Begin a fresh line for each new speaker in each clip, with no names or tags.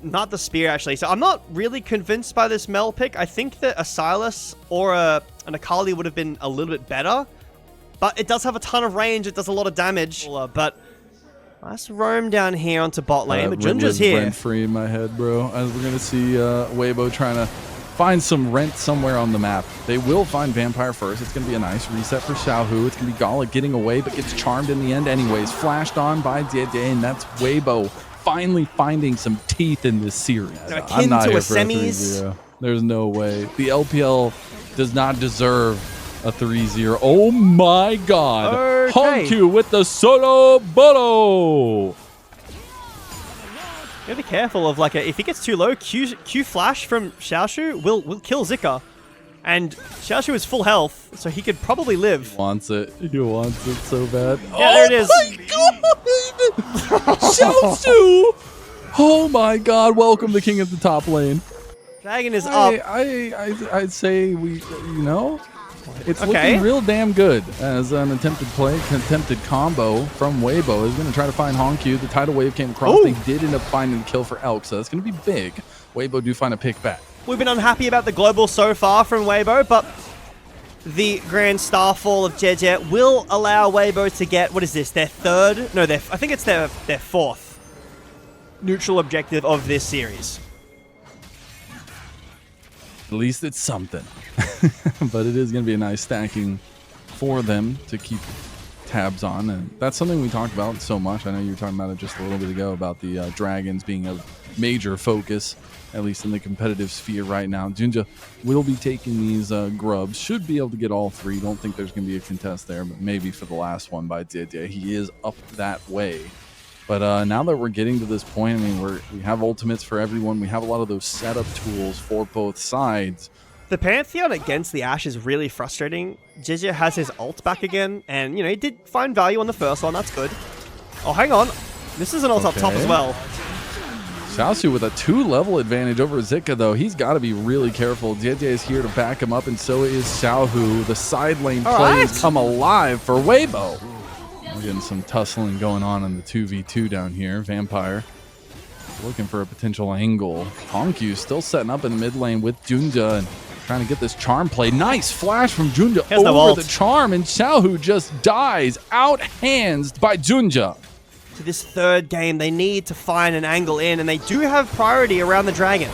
Not the spear, actually. So I'm not really convinced by this Mel pick. I think that a Silas or an Akali would have been a little bit better. But it does have a ton of range. It does a lot of damage. But nice roam down here onto bot lane. But Junja's here.
Rent-free in my head, bro. As we're going to see Weibo trying to find some rent somewhere on the map. They will find Vampire first. It's going to be a nice reset for Xiaohu. It's going to be Gala getting away, but gets charmed in the end anyways. Flashed on by JDG, and that's Weibo finally finding some teeth in this series.
I'm not here for a 3-0.
There's no way. The LPL does not deserve a 3-0. Oh my god.
Okay.
Honku with the solo bolo.
You gotta be careful of if he gets too low, Q flash from Xiaoshu will kill Zika. And Xiaoshu is full health, so he could probably live.
He wants it. He wants it so bad.
Yeah, there it is.
Oh my god! Xiaoshu! Oh my god, welcome the king of the top lane.
Dragon is up.
I'd say it's looking real damn good as an attempted combo from Weibo is going to try to find Honku. The tidal wave came across. Ooh. They did end up finding the kill for Elk, so that's going to be big. Weibo do find a pick back.
We've been unhappy about the global so far from Weibo, but the Grand Starfall of JDG will allow Weibo to get, what is this, their third? No, I think it's their fourth neutral objective of this series.
At least it's something. But it is going to be a nice stacking for them to keep tabs on. And that's something we talked about so much. I know you were talking about it just a little bit ago about the Dragons being a major focus, at least in the competitive sphere right now. Junja will be taking these grubs. Should be able to get all three. Don't think there's going to be a contest there, but maybe for the last one by JDG. He is up that way. But now that we're getting to this point, I mean, we have ultimates for everyone. We have a lot of those setup tools for both sides.
The Pantheon against the Ashe is really frustrating. JDG has his ult back again, and, he did find value on the first one. That's good. Oh, hang on. This is an ult up top as well.
Xiaosu with a 2-level advantage over Zika, though. He's got to be really careful. JDG is here to back him up, and so is Xiaohu. The side lane plays come alive for Weibo. We're getting some tussling going on in the 2v2 down here. Vampire looking for a potential angle. Honku still setting up in the mid lane with Junja and trying to get this charm play. Nice flash from Junja over the charm, and Xiaohu just dies out-handsed by Junja.
To this third game, they need to find an angle in, and they do have priority around the dragon.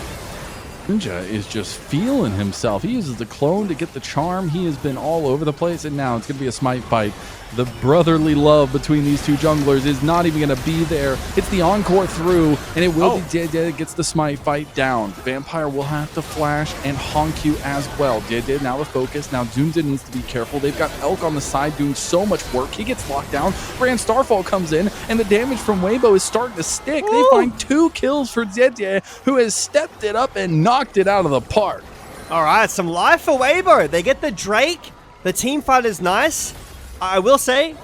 Junja is just feeling himself. He uses the clone to get the charm. He has been all over the place, and now it's going to be a smite fight. The brotherly love between these two junglers is not even going to be there. It's the encore through, and it will be JDG that gets the smite fight down. Vampire will have to flash, and Honku as well. JDG now the focus. Now Junja needs to be careful. They've got Elk on the side doing so much work. He gets locked down. Grand Starfall comes in, and the damage from Weibo is starting to stick. They find 2 kills for JDG, who has stepped it up and knocked it out of the park.
All right, some life for Weibo. They get the Drake. The team fight is nice. I will say,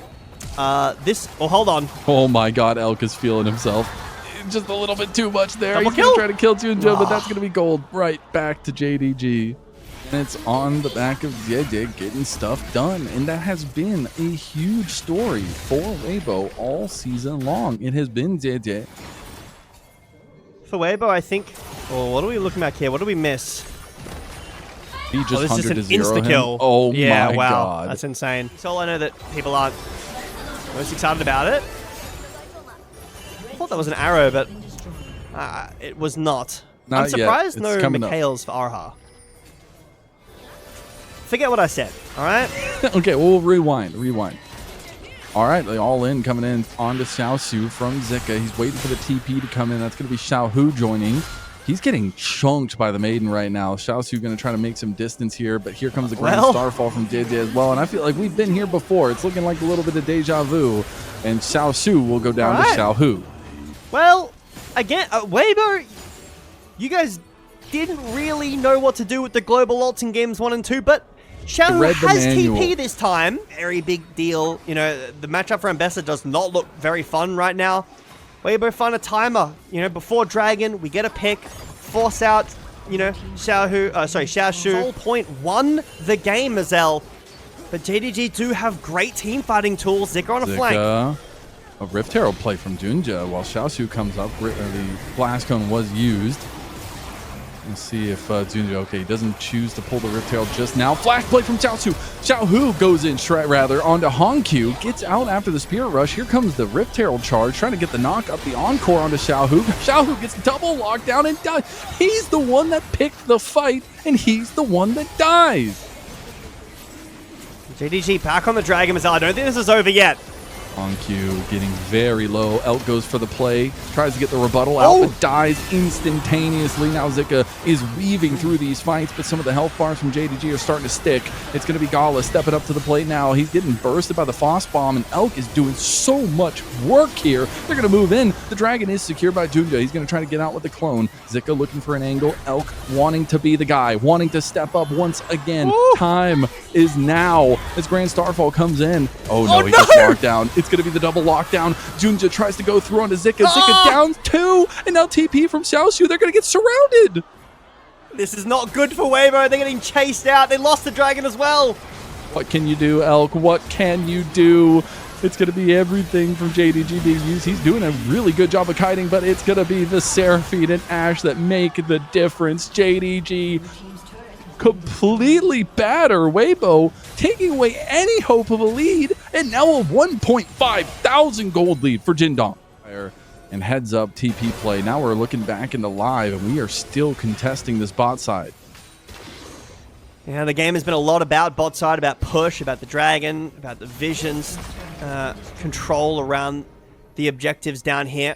hold on.
Oh my god, Elk is feeling himself. Just a little bit too much there.
Double
He's going to try to kill Junja, but that's going to be gold right back to JDG. And it's on the back of JDG getting stuff done. And that has been a huge story for Weibo all season long. It has been JDG.
For Weibo, I think... Oh, what are we looking at here? What do we miss?
He just
this is an insta-kill.
Oh
yeah,
my
wow.
god.
That's insane. So I know that people aren't most excited about it. I thought that was an arrow, but it was not. I'm surprised no Mikhails for Arha. Forget what I said, all right?
Okay, we'll rewind. All right, the all-in coming in onto Xiaosu from Zika. He's waiting for the TP to come in. That's going to be Xiaohu joining. He's getting chunked by the Maiden right now. Xiaosu going to try to make some distance here, but here comes the Grand Starfall from JDG as well. And I feel like we've been here before. It's looking like a little bit of deja vu. And Xiaosu will go down to Xiaohu.
Well, again, Weibo, you didn't really know what to do with the global ults in games 1 and 2, but Xiaohu has TP this time. Very big deal. The matchup for Ambassador does not look very fun right now. Weibo find a timer, before Dragon, we get a pick, force out, Xiaoshu. Point won the game, Mazel. But JDG do have great team fighting tools. Zika on a flank.
A Rift Herald play from Junja while Xiaosu comes up. The Blast Cone was used. Let's see if Junja, okay, he doesn't choose to pull the Rift Herald just now. Flash play from Xiaosu. Xiaohu goes in, onto Hongqiu. Gets out after the Spirit Rush. Here comes the Rift Herald charge, trying to get the knock up the Encore onto Xiaohu. Xiaohu gets double lockdown and dies. He's the one that picked the fight, and he's the one that dies.
JDG back on the Dragon Missile. I don't think this is over yet.
Hongqiu getting very low. Elk goes for the play, tries to get the rebuttal out, but dies instantaneously. Now Zika is weaving through these fights, but some of the health bars from JDG are starting to stick. It's going to be Gala stepping up to the plate now. He's getting bursted by the Phos Bomb, and Elk is doing so much work here. They're going to move in. The Dragon is secured by Junja. He's going to try to get out with the clone. Zika looking for an angle. Elk wanting to be the guy, wanting to step up once again. Time is now as Grand Starfall comes in. Oh no, he gets locked down. It's going to be the double lockdown. Junja tries to go through onto Zika. Zika down 2, and now TP from Xiaosu. They're going to get surrounded.
This is not good for Weibo. They're getting chased out. They lost the Dragon as well.
What can you do, Elk? What can you do? It's going to be everything from JDG being used. He's doing a really good job of kiting, but it's going to be the Seraphine and Ashe that make the difference. JDG completely batter Weibo, taking away any hope of a lead, and now a 1.5 thousand gold lead for Jindong. And heads up TP play. Now we're looking back into live, and we are still contesting this bot side.
Yeah, the game has been a lot about bot side, about push, about the Dragon, about the visions, control around the objectives down here.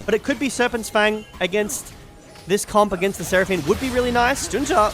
But it could be Serpent's Fang against this comp, against the Seraphine, would be really nice. Junja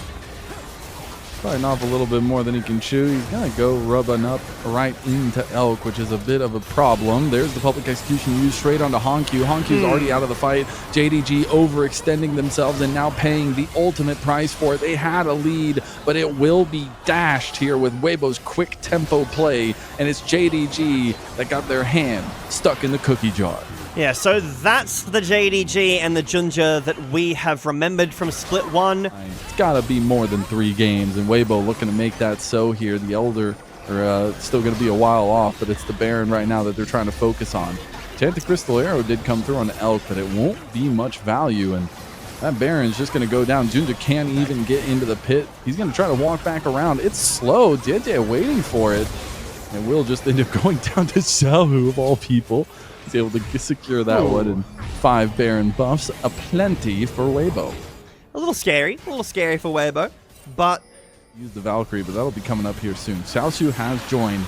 biting off a little bit more than he can chew. He's going to go rubbing up right into Elk, which is a bit of a problem. There's the public execution used straight onto Hongqiu. Hongqiu's already out of the fight. JDG overextending themselves and now paying the ultimate price for it. They had a lead, but it will be dashed here with Weibo's quick tempo play, and it's JDG that got their hand stuck in the cookie jar.
Yeah, so that's the JDG and the Junja that we have remembered from Split 1.
It's got to be more than 3 games, and Weibo looking to make that so here. The Elder are still going to be a while off, but it's the Baron right now that they're trying to focus on. Enchanted Crystal Arrow did come through on Elk, but it won't be much value, and that Baron's just going to go down. Junja can't even get into the pit. He's going to try to walk back around. It's slow. JJ waiting for it, and will just end up going down to Xiaohu of all people. He's able to secure that one, and 5 Baron buffs, aplenty for Weibo.
A little scary for Weibo, but
use the Valkyrie, but that'll be coming up here soon. Xiaosu has joined.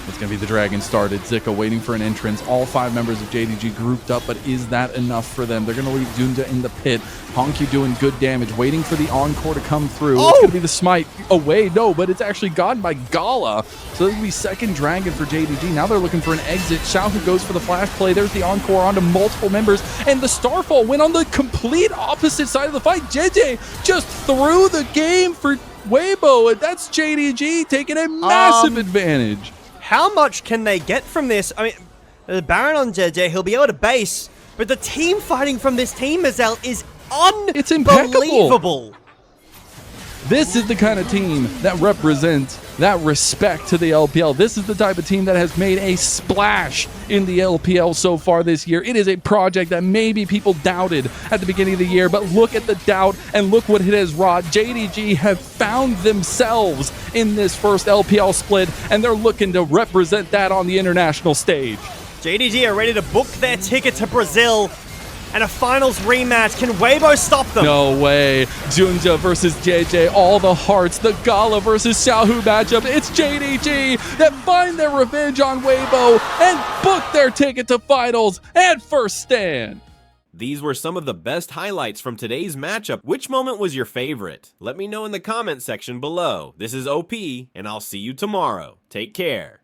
It's going to be the Dragon started. Zika waiting for an entrance. All 5 members of JDG grouped up, but is that enough for them? They're going to leave Junja in the pit. Hongqiu doing good damage, waiting for the Encore to come through. It's going to be the smite away. No, but it's actually gotten by Gala. So this will be second Dragon for JDG. Now they're looking for an exit. Xiaohu goes for the flash play. There's the Encore onto multiple members, and the Starfall went on the complete opposite side of the fight. JJ just threw the game for Weibo, and that's JDG taking a massive advantage.
How much can they get from this? I mean, the Baron on JJ, he'll be able to base, but the team fighting from this team, Mazel, is
it's impeccable.
Unbelievable.
This is the kind of team that represents that respect to the LPL. This is the type of team that has made a splash in the LPL so far this year. It is a project that maybe people doubted at the beginning of the year, but look at the doubt and look what it has wrought. JDG have found themselves in this first LPL split, and they're looking to represent that on the international stage.
JDG are ready to book their ticket to Brazil and a finals rematch. Can Weibo stop them?
No way. Junja versus JJ, all the hearts. The Gala versus Xiaohu matchup. It's JDG that find their revenge on Weibo and book their ticket to finals and first stand.
These were some of the best highlights from today's matchup. Which moment was your favorite? Let me know in the comment section below. This is OP, and I'll see you tomorrow. Take care.